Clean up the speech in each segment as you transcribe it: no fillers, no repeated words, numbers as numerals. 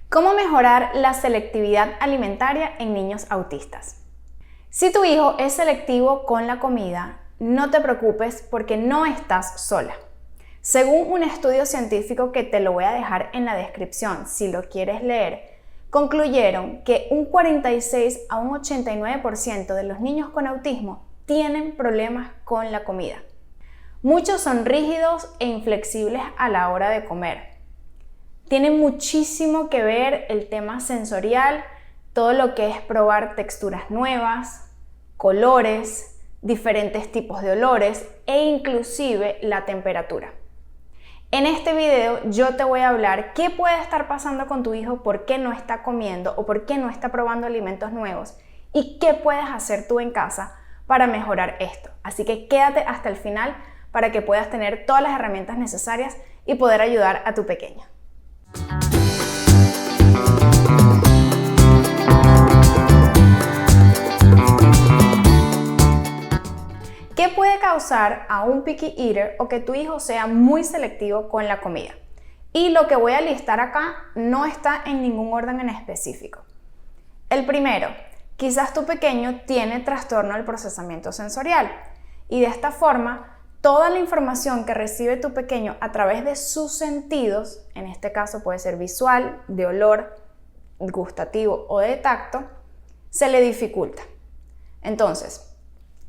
¿Cómo mejorar la selectividad alimentaria en niños autistas? Si tu hijo es selectivo con la comida, no te preocupes porque no estás sola. Según un estudio científico que te lo voy a dejar en la descripción si lo quieres leer, concluyeron que un 46 a un 89% de los niños con autismo tienen problemas con la comida. Muchos son rígidos e inflexibles a la hora de comer. Tiene muchísimo que ver el tema sensorial, todo lo que es probar texturas nuevas, colores, diferentes tipos de olores e inclusive la temperatura. En este video yo te voy a hablar qué puede estar pasando con tu hijo, por qué no está comiendo o por qué no está probando alimentos nuevos y qué puedes hacer tú en casa para mejorar esto. Así que quédate hasta el final para que puedas tener todas las herramientas necesarias y poder ayudar a tu pequeño. ¿Qué puede causar a un picky eater o que tu hijo sea muy selectivo con la comida? Y lo que voy a listar acá no está en ningún orden en específico. El primero, quizás tu pequeño tiene trastorno del procesamiento sensorial y de esta forma toda la información que recibe tu pequeño a través de sus sentidos, en este caso puede ser visual, de olor, gustativo o de tacto, se le dificulta. Entonces,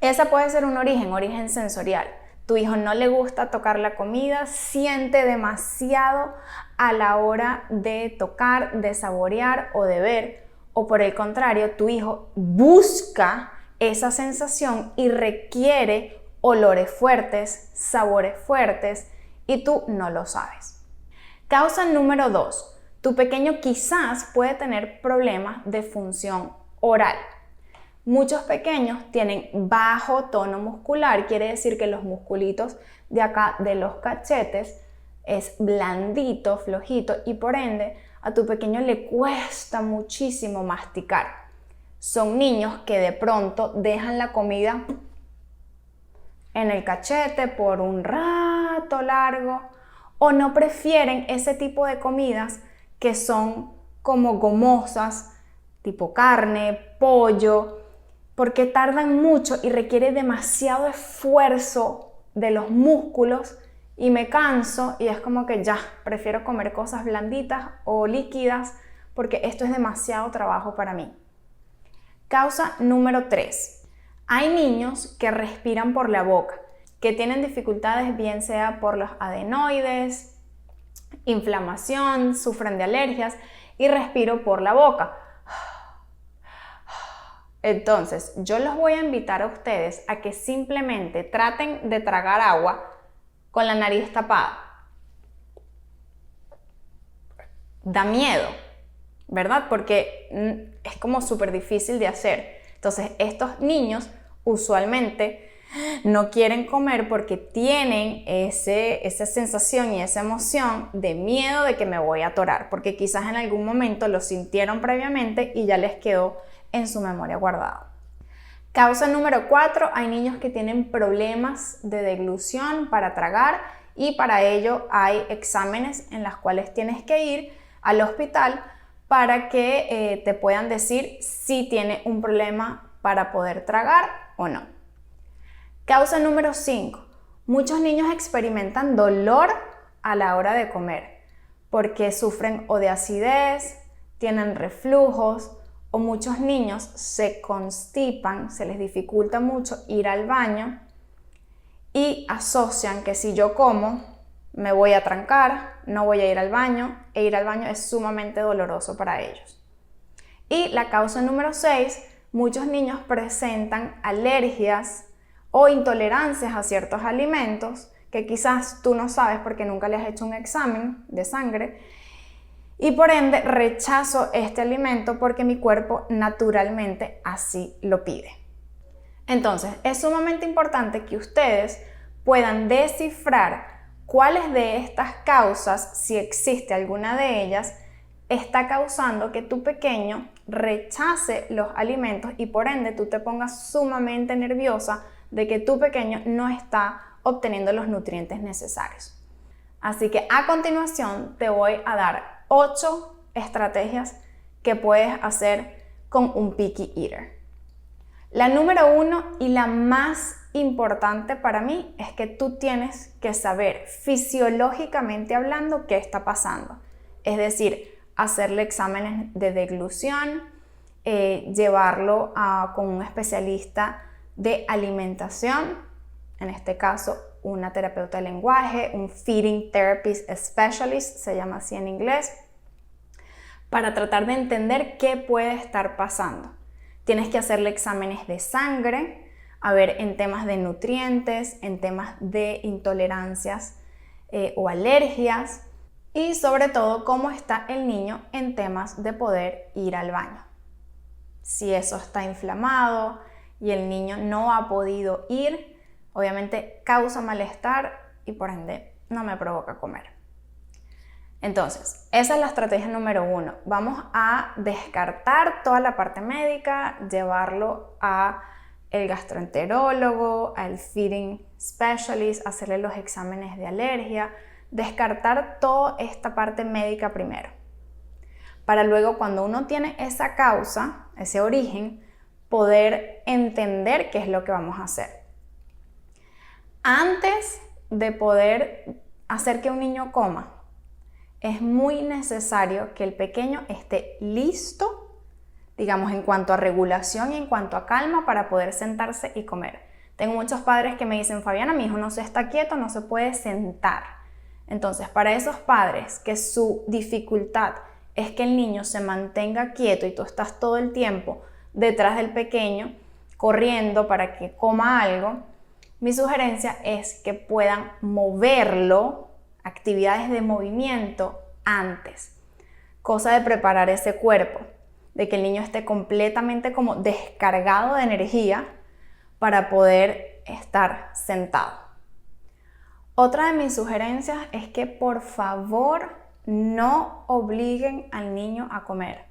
esa puede ser un origen sensorial. Tu hijo no le gusta tocar la comida, siente demasiado a la hora de tocar, de saborear o de ver, o por el contrario, tu hijo busca esa sensación y requiere olores fuertes, sabores fuertes y tú no lo sabes. Causa número 2. Tu pequeño quizás puede tener problemas de función oral. Muchos pequeños tienen bajo tono muscular, quiere decir que los musculitos de acá de los cachetes es blandito, flojito y por ende a tu pequeño le cuesta muchísimo masticar. Son niños que de pronto dejan la comida en el cachete por un rato largo o no prefieren ese tipo de comidas que son como gomosas, tipo carne, pollo, porque tardan mucho y requiere demasiado esfuerzo de los músculos y me canso y es como que ya, prefiero comer cosas blanditas o líquidas porque esto es demasiado trabajo para mí. Causa número 3. Hay niños que respiran por la boca, que tienen dificultades bien sea por los adenoides, inflamación, sufren de alergias y respiro por la boca. Entonces, yo los voy a invitar a ustedes a que simplemente traten de tragar agua con la nariz tapada. Da miedo, ¿verdad? Porque es como súper difícil de hacer. Entonces, estos niños usualmente no quieren comer porque tienen esa sensación y esa emoción de miedo de que me voy a atorar, porque quizás en algún momento lo sintieron previamente y ya les quedó en su memoria guardado. Causa número 4, hay niños que tienen problemas de deglución para tragar y para ello hay exámenes en los cuales tienes que ir al hospital para que te puedan decir si tiene un problema para poder tragar o no. Causa número 5, muchos niños experimentan dolor a la hora de comer porque sufren o de acidez, tienen reflujos, o muchos niños se constipan, se les dificulta mucho ir al baño y asocian que si yo como, me voy a trancar, no voy a ir al baño e ir al baño es sumamente doloroso para ellos. Y la causa número 6, muchos niños presentan alergias o intolerancias a ciertos alimentos que quizás tú no sabes porque nunca le has hecho un examen de sangre y por ende rechazo este alimento porque mi cuerpo naturalmente así lo pide. Entonces, es sumamente importante que ustedes puedan descifrar cuáles de estas causas, si existe alguna de ellas, está causando que tu pequeño rechace los alimentos y por ende tú te pongas sumamente nerviosa de que tu pequeño no está obteniendo los nutrientes necesarios. Así que a continuación te voy a dar 8 estrategias que puedes hacer con un picky eater. La número 1 y la más importante para mí es que tú tienes que saber fisiológicamente hablando qué está pasando. Es decir, hacerle exámenes de deglución, llevarlo con un especialista de alimentación, en este caso una terapeuta de lenguaje, un feeding therapist specialist, se llama así en inglés, para tratar de entender qué puede estar pasando. Tienes que hacerle exámenes de sangre, a ver en temas de nutrientes, en temas de intolerancias o alergias, y sobre todo cómo está el niño en temas de poder ir al baño. Si eso está inflamado y el niño no ha podido ir, obviamente causa malestar y por ende no me provoca comer. Entonces, esa es la estrategia número 1. Vamos a descartar toda la parte médica, llevarlo a el gastroenterólogo, al feeding specialist, hacerle los exámenes de alergia, descartar toda esta parte médica primero. Para luego, cuando uno tiene esa causa, ese origen, poder entender qué es lo que vamos a hacer. Antes de poder hacer que un niño coma, es muy necesario que el pequeño esté listo, digamos, en cuanto a regulación y en cuanto a calma para poder sentarse y comer. Tengo muchos padres que me dicen, Fabiana, mi hijo no se está quieto, no se puede sentar. Entonces, para esos padres que su dificultad es que el niño se mantenga quieto y tú estás todo el tiempo detrás del pequeño, corriendo para que coma algo, mi sugerencia es que puedan moverlo, actividades de movimiento antes, cosa de preparar ese cuerpo, de que el niño esté completamente como descargado de energía para poder estar sentado. Otra de mis sugerencias es que por favor no obliguen al niño a comer.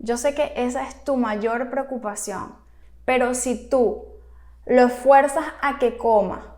Yo sé que esa es tu mayor preocupación, pero si tú lo fuerzas a que coma,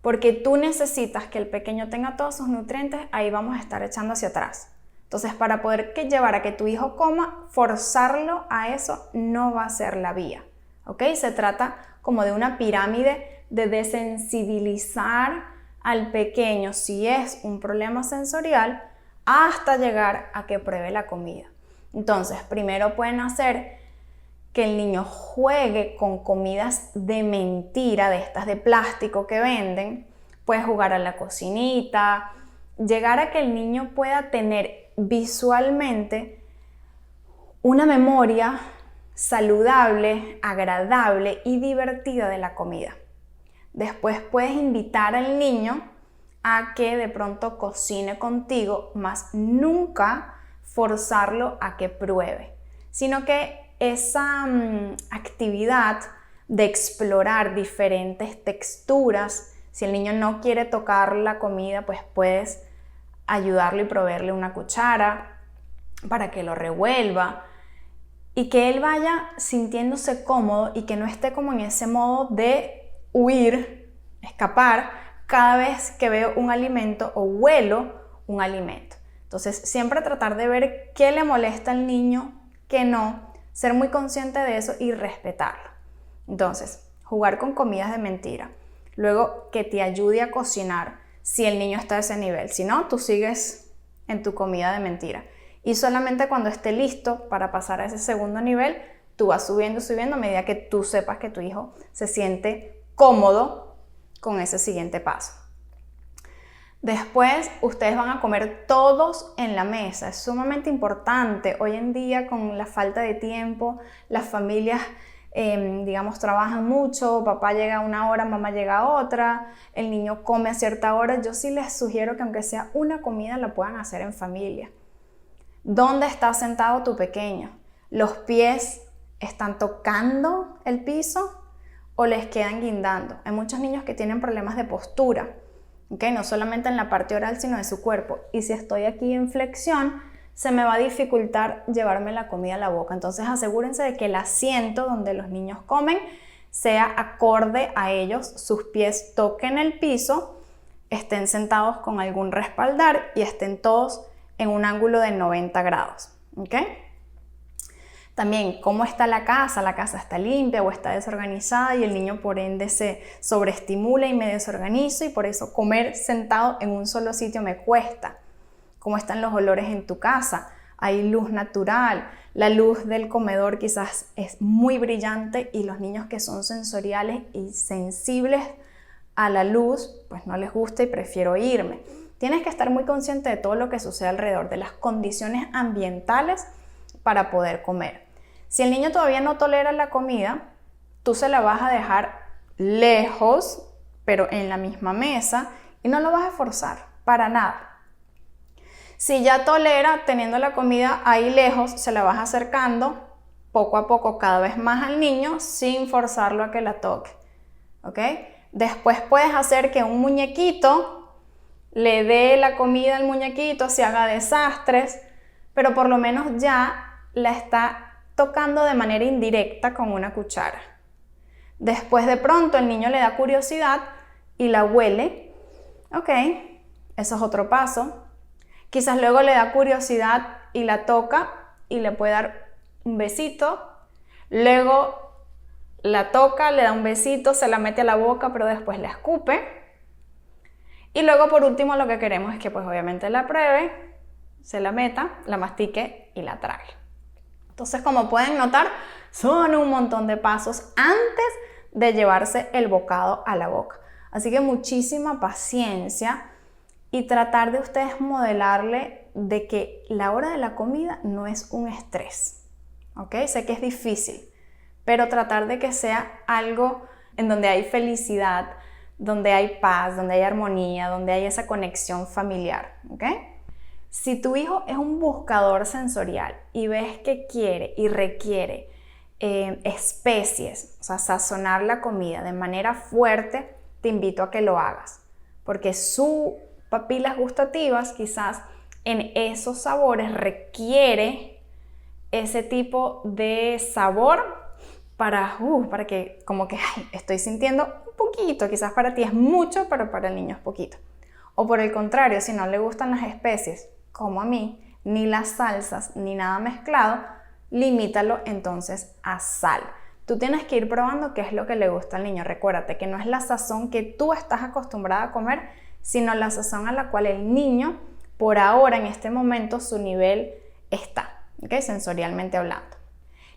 porque tú necesitas que el pequeño tenga todos sus nutrientes, ahí vamos a estar echando hacia atrás. Entonces, para poder llevar a que tu hijo coma, forzarlo a eso no va a ser la vía, ¿ok? Se trata como de una pirámide de desensibilizar al pequeño si es un problema sensorial hasta llegar a que pruebe la comida. Entonces, primero pueden hacer que el niño juegue con comidas de mentira, de estas de plástico que venden. Puede jugar a la cocinita, llegar a que el niño pueda tener visualmente una memoria saludable, agradable y divertida de la comida. Después puedes invitar al niño a que de pronto cocine contigo, mas nunca forzarlo a que pruebe, sino que esa actividad de explorar diferentes texturas, si el niño no quiere tocar la comida, pues puedes ayudarlo y proveerle una cuchara para que lo revuelva y que él vaya sintiéndose cómodo y que no esté como en ese modo de huir, escapar cada vez que veo un alimento o huelo un alimento. Entonces, siempre tratar de ver qué le molesta al niño, qué no, ser muy consciente de eso y respetarlo. Entonces, jugar con comidas de mentira. Luego, que te ayude a cocinar si el niño está a ese nivel. Si no, tú sigues en tu comida de mentira. Y solamente cuando esté listo para pasar a ese segundo nivel, tú vas subiendo a medida que tú sepas que tu hijo se siente cómodo con ese siguiente paso. Después, ustedes van a comer todos en la mesa. Es sumamente importante. Hoy en día, con la falta de tiempo, las familias, trabajan mucho. Papá llega a una hora, mamá llega a otra. El niño come a cierta hora. Yo sí les sugiero que aunque sea una comida, la puedan hacer en familia. ¿Dónde está sentado tu pequeño? ¿Los pies están tocando el piso o les quedan guindando? Hay muchos niños que tienen problemas de postura. ¿Okay? No solamente en la parte oral, sino de su cuerpo. Y si estoy aquí en flexión, se me va a dificultar llevarme la comida a la boca. Entonces asegúrense de que el asiento donde los niños comen sea acorde a ellos, sus pies toquen el piso, estén sentados con algún respaldar y estén todos en un ángulo de 90 grados. ¿ok? También, ¿cómo está la casa? ¿La casa está limpia o está desorganizada? Y el niño por ende se sobreestimula y me desorganizo y por eso comer sentado en un solo sitio me cuesta. ¿Cómo están los olores en tu casa? Hay luz natural. La luz del comedor quizás es muy brillante y los niños que son sensoriales y sensibles a la luz, pues no les gusta y prefiero irme. Tienes que estar muy consciente de todo lo que sucede alrededor, de las condiciones ambientales para poder comer. Si el niño todavía no tolera la comida, tú se la vas a dejar lejos, pero en la misma mesa, y no lo vas a forzar para nada. Si ya tolera teniendo la comida ahí lejos, se la vas acercando poco a poco cada vez más al niño sin forzarlo a que la toque, ¿ok? Después puedes hacer que un muñequito le dé la comida al muñequito, se haga desastres, pero por lo menos ya la está tocando de manera indirecta con una cuchara. Después de pronto el niño le da curiosidad y la huele. Ok, eso es otro paso. Quizás luego le da curiosidad y la toca y le puede dar un besito. Luego la toca, le da un besito, se la mete a la boca, pero después la escupe. Y luego por último lo que queremos es que pues obviamente la pruebe, se la meta, la mastique y la trague. Entonces, como pueden notar, son un montón de pasos antes de llevarse el bocado a la boca. Así que muchísima paciencia y tratar de ustedes modelarle de que la hora de la comida no es un estrés. ¿Ok? Sé que es difícil, pero tratar de que sea algo en donde hay felicidad, donde hay paz, donde hay armonía, donde hay esa conexión familiar. ¿Ok? Si tu hijo es un buscador sensorial y ves que quiere y requiere especies, o sea, sazonar la comida de manera fuerte, te invito a que lo hagas, porque sus papilas gustativas quizás en esos sabores requiere ese tipo de sabor para que como que estoy sintiendo un poquito, quizás para ti es mucho, pero para el niño es poquito. O por el contrario, si no le gustan las especies, como a mí, ni las salsas, ni nada mezclado, limítalo entonces a sal. Tú tienes que ir probando qué es lo que le gusta al niño. Recuérdate que no es la sazón que tú estás acostumbrada a comer, sino la sazón a la cual el niño, por ahora, en este momento, su nivel está, ¿ok? Sensorialmente hablando.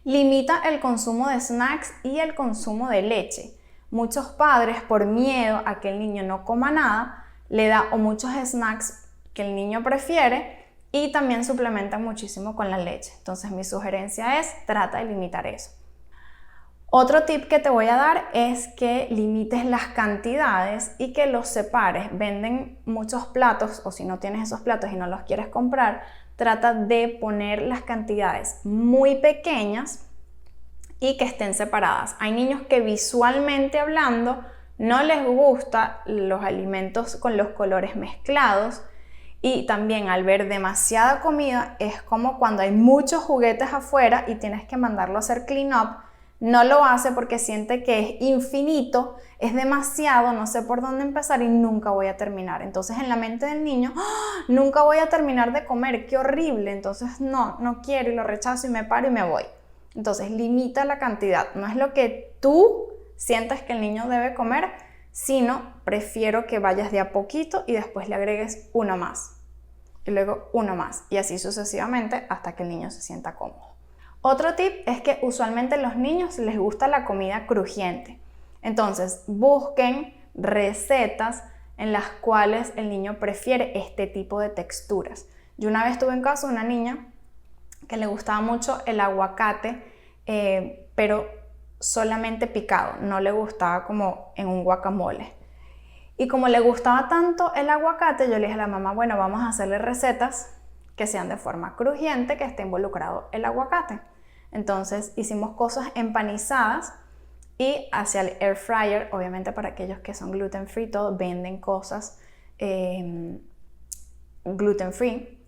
Limita el consumo de snacks y el consumo de leche. Muchos padres, por miedo a que el niño no coma nada, le da o muchos snacks que el niño prefiere y también suplementan muchísimo con la leche. Entonces mi sugerencia es, trata de limitar eso. Otro tip que te voy a dar es que limites las cantidades y que los separes. Venden muchos platos, o si no tienes esos platos y no los quieres comprar, trata de poner las cantidades muy pequeñas y que estén separadas. Hay niños que visualmente hablando no les gustan los alimentos con los colores mezclados. Y también al ver demasiada comida es como cuando hay muchos juguetes afuera y tienes que mandarlo a hacer clean up. No lo hace porque siente que es infinito, es demasiado, no sé por dónde empezar y nunca voy a terminar. Entonces en la mente del niño, ¡oh! Nunca voy a terminar de comer, qué horrible. Entonces no quiero y lo rechazo y me paro y me voy. Entonces limita la cantidad. No es lo que tú sientas que el niño debe comer, sino prefiero que vayas de a poquito y después le agregues uno más. Y luego uno más y así sucesivamente hasta que el niño se sienta cómodo. Otro tip es que usualmente a los niños les gusta la comida crujiente. Entonces busquen recetas en las cuales el niño prefiere este tipo de texturas. Yo una vez tuve en casa una niña que le gustaba mucho el aguacate, pero solamente picado, no le gustaba como en un guacamole. Y como le gustaba tanto el aguacate, yo le dije a la mamá, bueno, vamos a hacerle recetas que sean de forma crujiente, que esté involucrado el aguacate. Entonces hicimos cosas empanizadas y hacia el air fryer, obviamente para aquellos que son gluten free, todos venden cosas gluten free.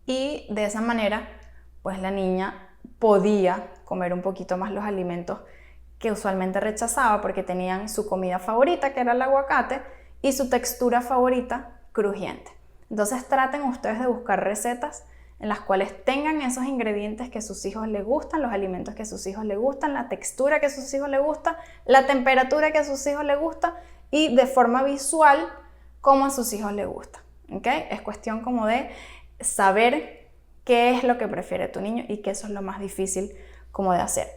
Y de esa manera, pues la niña podía comer un poquito más los alimentos que usualmente rechazaba porque tenían su comida favorita, que era el aguacate, y su textura favorita, crujiente. Entonces traten ustedes de buscar recetas en las cuales tengan esos ingredientes que a sus hijos les gustan, los alimentos que a sus hijos les gustan, la textura que a sus hijos les gusta, la temperatura que a sus hijos les gusta y de forma visual como a sus hijos les gusta. ¿Okay? Es cuestión como de saber qué es lo que prefiere tu niño y que eso es lo más difícil como de hacer.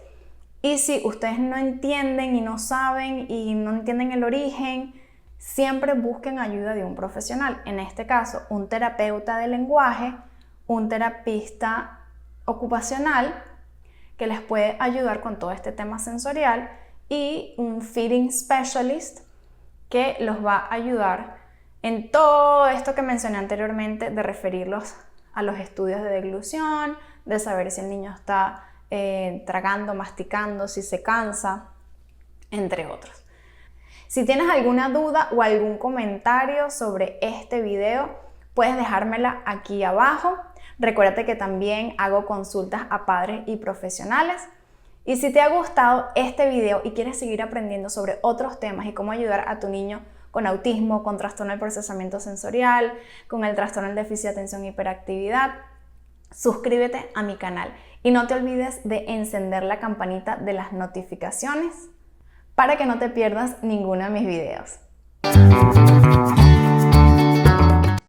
Y si ustedes no entienden y no saben y no entienden el origen, siempre busquen ayuda de un profesional. En este caso, un terapeuta de lenguaje, un terapista ocupacional que les puede ayudar con todo este tema sensorial y un feeding specialist que los va a ayudar en todo esto que mencioné anteriormente de referirlos a los estudios de deglución, de saber si el niño está tragando, masticando, si se cansa, entre otros. Si tienes alguna duda o algún comentario sobre este video, puedes dejármela aquí abajo. Recuérdate que también hago consultas a padres y profesionales. Y si te ha gustado este video y quieres seguir aprendiendo sobre otros temas y cómo ayudar a tu niño con autismo, con trastorno del procesamiento sensorial, con el trastorno del déficit de atención e hiperactividad, suscríbete a mi canal y no te olvides de encender la campanita de las notificaciones para que no te pierdas ninguno de mis videos.